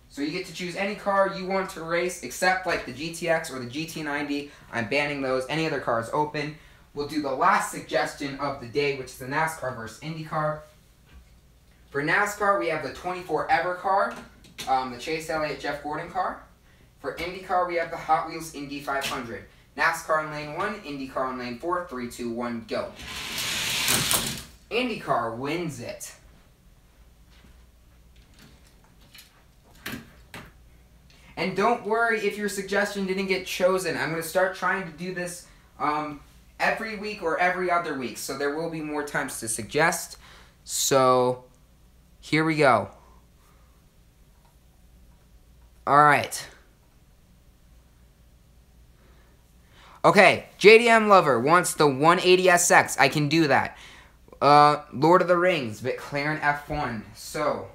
So, you get to choose any car you want to race, except like the GTX or the GT90. I'm banning those. Any other car is open. We'll do the last suggestion of the day, which is the NASCAR versus IndyCar. For NASCAR, we have the 24 Ever car, the Chase Elliott Jeff Gordon car. For IndyCar, we have the Hot Wheels Indy 500. NASCAR in lane 1, IndyCar in lane 4. 3, 2, 1, go. IndyCar wins it. And don't worry if your suggestion didn't get chosen. I'm going to start trying to do this every week or every other week. So there will be more times to suggest. So here we go. Alright. Okay, JDM Lover wants the 180SX. I can do that. Lord of the Rings, McLaren F1. So,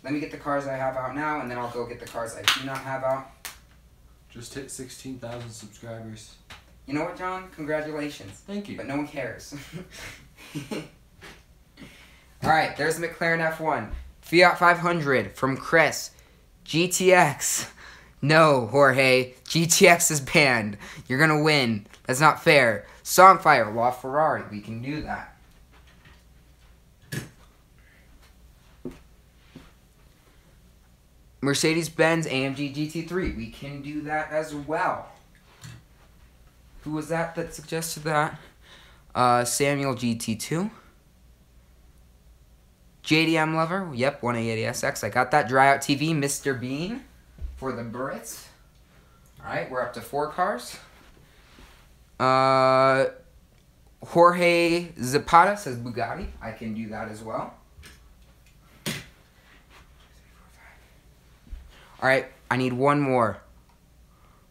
let me get the cars I have out now, and then I'll go get the cars I do not have out. Just hit 16,000 subscribers. You know what, John? Congratulations. Thank you. But no one cares. Alright, there's the McLaren F1. Fiat 500 from Chris. GTX. No, Jorge. GTX is banned. You're gonna win. That's not fair. Songfire, LaFerrari. We can do that. Mercedes-Benz AMG GT3. We can do that as well. Who was that suggested that? Samuel GT2. JDM Lover. Yep, 180SX. I got that. Dry Out TV. Mr. Bean for the Brits. Alright, we're up to 4 cars. Jorge Zapata says Bugatti. I can do that as well. Alright, I need one more.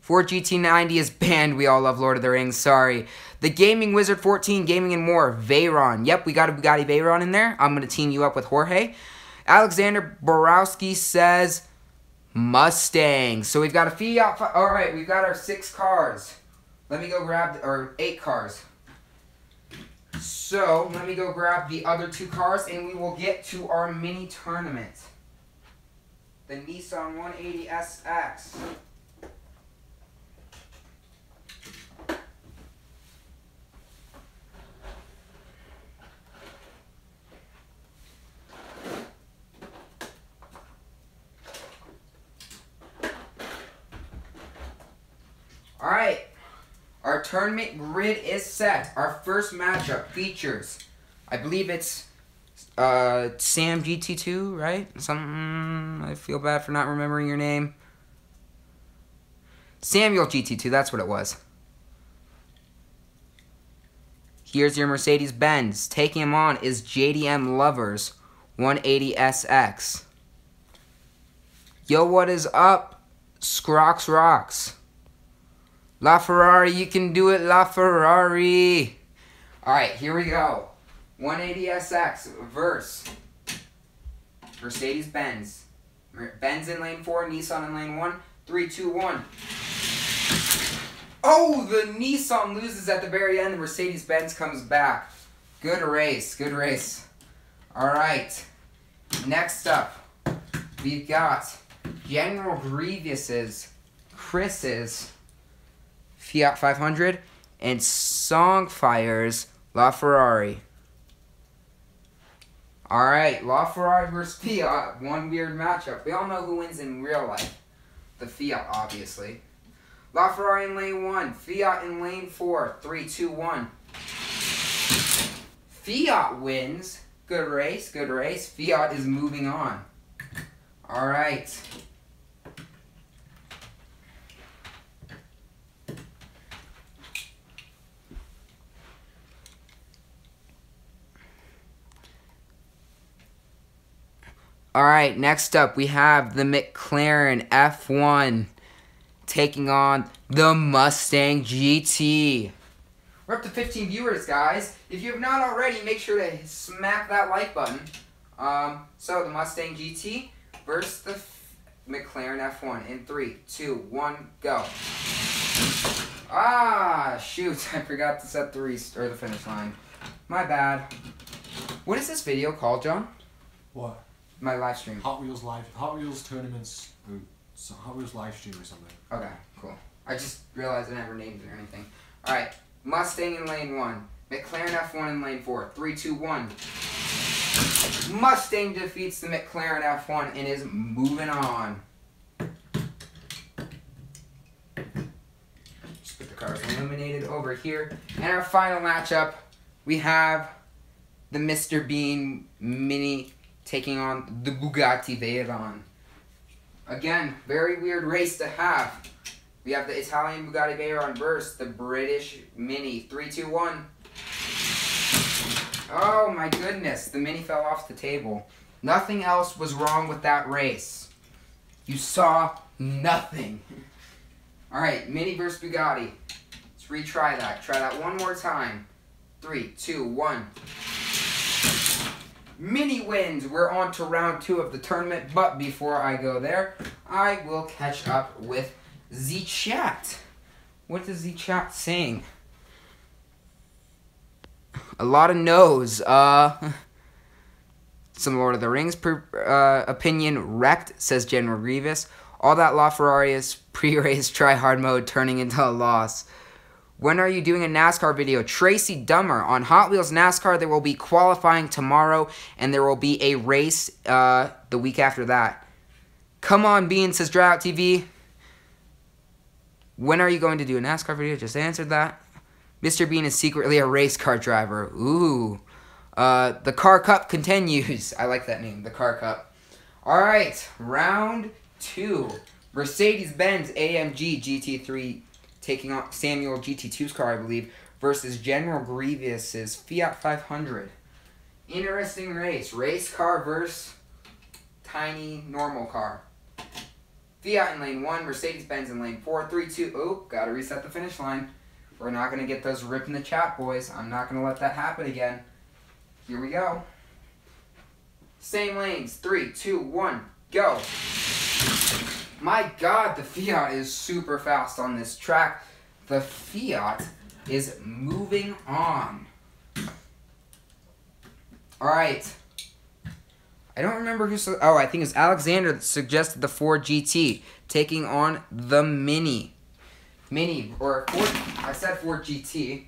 Ford GT90 is banned. We all love Lord of the Rings. Sorry. The Gaming Wizard 14, Gaming and More. Veyron. Yep, we got a Bugatti Veyron in there. I'm going to team you up with Jorge. Alexander Borowski says Mustang. So we've got a Fiat. Alright, we've got our 6 cars. Let me go grab, or 8 cars. So, let me go grab the other 2 cars and we will get to our mini tournament. The Nissan 180SX. Alright, our tournament grid is set. Our first matchup features, I believe it's Sam GT2, right? I feel bad for not remembering your name. Samuel GT2, that's what it was. Here's your Mercedes-Benz. Taking him on is JDM Lovers 180SX. Yo, what is up? Scrox Rocks. LaFerrari, you can do it, LaFerrari. Alright, here we go. 180SX versus Mercedes-Benz. Benz in lane 4, Nissan in lane 1. 3, 2, 1. Oh, the Nissan loses at the very end. The Mercedes-Benz comes back. Good race, good race. Alright, next up, we've got General Grievous's, Chris's Fiat 500, and Songfire's LaFerrari. Alright, LaFerrari versus Fiat. One weird matchup. We all know who wins in real life. The Fiat, obviously. LaFerrari in lane 1. Fiat in lane 4. 3, 2, 1. Fiat wins. Good race, good race. Fiat is moving on. Alright. Alright, next up we have the McLaren F1 taking on the Mustang GT. We're up to 15 viewers, guys. If you have not already, make sure to smack that like button. So the Mustang GT versus the McLaren F1 in 3, 2, 1, go. Ah, shoot! I forgot to set the finish line. My bad. What is this video called, John? What? My live stream. Hot Wheels tournaments, Hot Wheels live stream or something. Okay, cool. I just realized I never named it or anything. All right, Mustang in lane 1, McLaren F1 in lane 4. 3, 2, 1. Mustang defeats the McLaren F1 and is moving on. Just put the cars eliminated over here. And our final matchup, we have the Mr. Bean Mini taking on the Bugatti Veyron. Again, very weird race to have. We have the Italian Bugatti Veyron versus the British Mini. 3, 2, 1. Oh my goodness, the Mini fell off the table. Nothing else was wrong with that race. You saw nothing. Alright, Mini versus Bugatti. Let's retry that. Try that one more time. 3, 2, 1. Mini wins. We're on to round 2 of the tournament, but before I go there, I will catch up with the chat. What is the chat saying? A lot of no's. Some Lord of the Rings opinion wrecked, says General Grievous. All that LaFerrari is pre-race try-hard mode turning into a loss. When are you doing a NASCAR video? Tracy Dummer. On Hot Wheels NASCAR, there will be qualifying tomorrow, and there will be a race the week after that. Come on, Bean, says Drought TV. When are you going to do a NASCAR video? Just answered that. Mr. Bean is secretly a race car driver. Ooh. The Car Cup continues. I like that name, the Car Cup. Alright, round 2. Mercedes-Benz AMG GT3 taking on Samuel GT2's car, I believe, versus General Grievous's Fiat 500. Interesting race. Race car versus tiny normal car. Fiat in lane 1, Mercedes-Benz in lane 4. 3, 2, oh, gotta reset the finish line. We're not gonna get those ripped in the chat, boys. I'm not gonna let that happen again. Here we go. Same lanes. 3, 2, 1, go. My God, the Fiat is super fast on this track. The Fiat is moving on. Alright. I don't remember who... Oh, I think it's Alexander that suggested the Ford GT taking on the Mini. Mini, or Ford... I said Ford GT.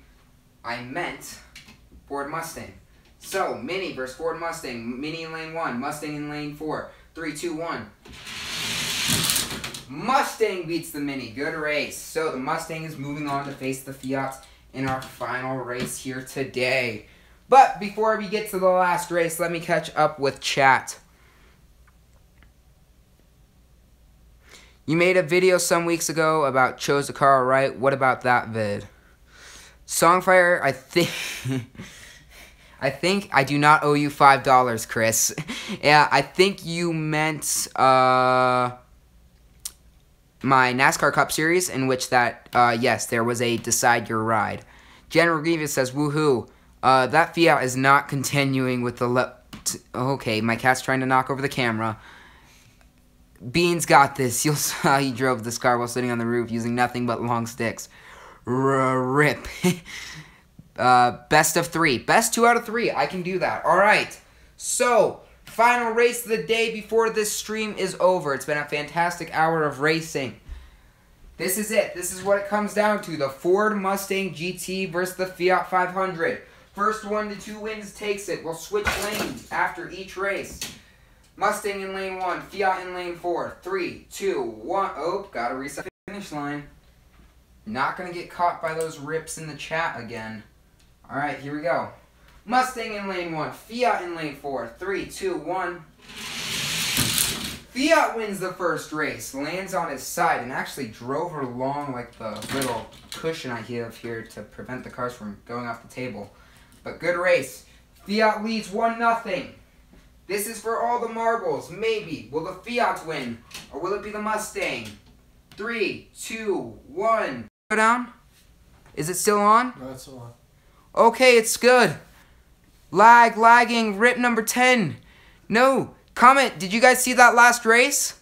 I meant Ford Mustang. So, Mini versus Ford Mustang. Mini in lane 1. Mustang in lane 4. 3, 2, 1. Mustang beats the Mini. Good race. So the Mustang is moving on to face the Fiat in our final race here today. But before we get to the last race, let me catch up with chat. You made a video some weeks ago about chose a car right. What about that vid? Songfire, I think I do not owe you $5, Chris. Yeah, I think you meant my NASCAR Cup Series, in which that, yes, there was a Decide Your Ride. General Grievous says, woohoo, that Fiat is not continuing with the okay, my cat's trying to knock over the camera. Beans got this. You'll saw he drove this car while sitting on the roof using nothing but long sticks. Rip. Best of 3. Best 2 out of 3. I can do that. Alright, so... final race of the day before this stream is over. It's been a fantastic hour of racing. This is it. This is what it comes down to. The Ford Mustang GT versus the Fiat 500. First 1 to 2 wins takes it. We'll switch lanes after each race. Mustang in lane 1. Fiat in lane 4. 3, 2, 1. Oh, gotta reset the finish line. Not gonna get caught by those rips in the chat again. Alright, here we go. Mustang in lane 1, Fiat in lane 4, 3, 2, 1. Fiat wins the first race, lands on his side, and actually drove along like the little cushion I have here to prevent the cars from going off the table. But good race. Fiat leads 1-0. This is for all the marbles. Maybe. Will the Fiat win? Or will it be the Mustang? 3, 2, 1. Go down. Is it still on? No, it's still on. Okay, it's good. Lagging, rip number 10. No. Comment, did you guys see that last race?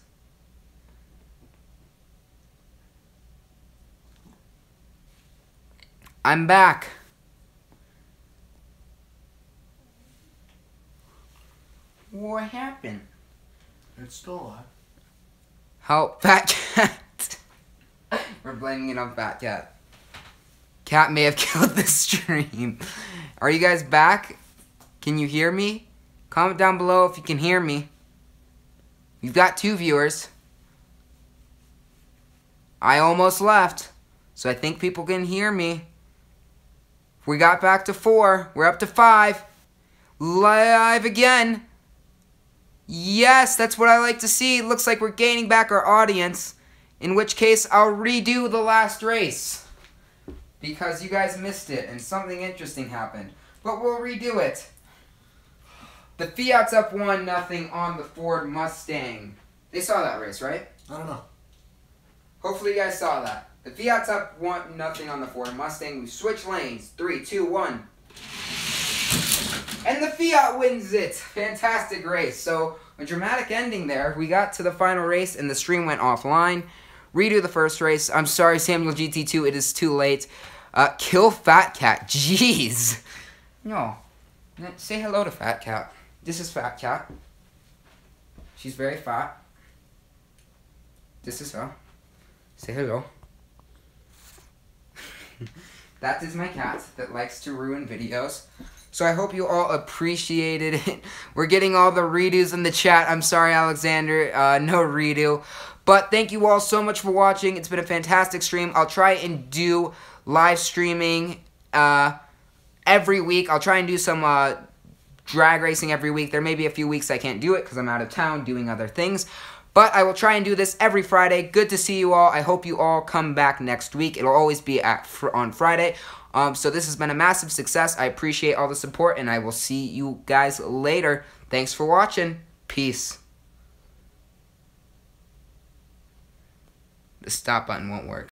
I'm back. What happened? It's still on. How? Fat Cat. We're blaming it on Fat Cat. Cat may have killed the stream. Are you guys back? Can you hear me? Comment down below if you can hear me. We've got 2 viewers. I almost left, so I think people can hear me. We got back to 4. We're up to 5. Live again. Yes, that's what I like to see. Looks like we're gaining back our audience. In which case, I'll redo the last race. Because you guys missed it and something interesting happened. But we'll redo it. The Fiat's up 1-0 on the Ford Mustang. They saw that race, right? I don't know. Hopefully you guys saw that. The Fiat's up 1-0 on the Ford Mustang. We switch lanes. 3, 2, 1. And the Fiat wins it. Fantastic race. So, a dramatic ending there. We got to the final race and the stream went offline. Redo the first race. I'm sorry, Samuel GT2. It is too late. Kill Fat Cat. Jeez. No. Say hello to Fat Cat. This is Fat Cat. She's very fat. This is her. Say hello. That is my cat that likes to ruin videos. So I hope you all appreciated it. We're getting all the redos in the chat. I'm sorry, Alexander. No redo. But thank you all so much for watching. It's been a fantastic stream. I'll try and do live streaming every week. I'll try and do some drag racing every week. There may be a few weeks I can't do it because I'm out of town doing other things. But I will try and do this every Friday. Good to see you all. I hope you all come back next week. It'll always be on Friday. So this has been a massive success. I appreciate all the support, and I will see you guys later. Thanks for watching. Peace. The stop button won't work.